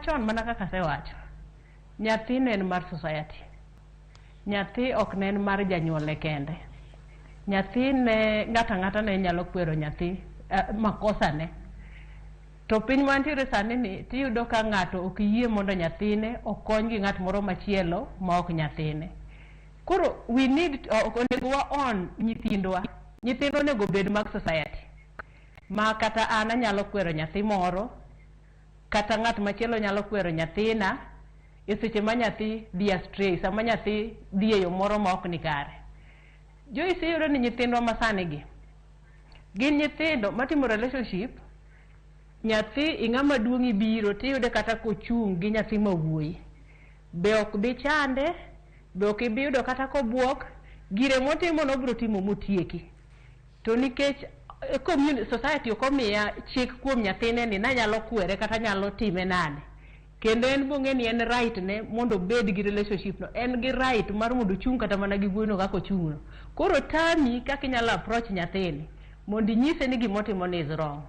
chon mana kaka asewacho, nyathi ne en mar society. Nyathi ok ne en mar janyuolne kende. Nyathi ne ng'ata ne nyalo kwero nyathi makosa ne. To piny mantiere sani ni tiyudo ka ng'ato ok yie mondo nyathine okony gi ng'at moro machielo ma ok nyathine. Koro we need onego wa on nyithindwa. Nyithindo onego bed mag society. Ma kata an anyalo kwero nyathi moro, kata ng'at machielo nyalo kwero nyathina, e seche ma nyathi dhi astray, sama nyathi dhi e yo moro ma ok ni kare. Joyce iyudo ni nyithindwa masani gi gin nyithindo matimo relationship. Nyathi ing'ama duong' ibiro tiyude kata kochung' gi nyathi mawuoyi, be ok bi chande, be ok ibi yudo kata kobuok, gire motimo nobiro timo motieki. To nikech society ok omiya chik kuom nyathine ni nanyalo kwere kata nyalo time nade, kendo en bong'e ni en right ne mondo bed gi relationship no, en gi right mar mondo chung' kata mana gi wuoyino kaka ochung'no. Koro tami kaka inyalo approach nyathini mondo inyise ni gimotimo ni is wrong.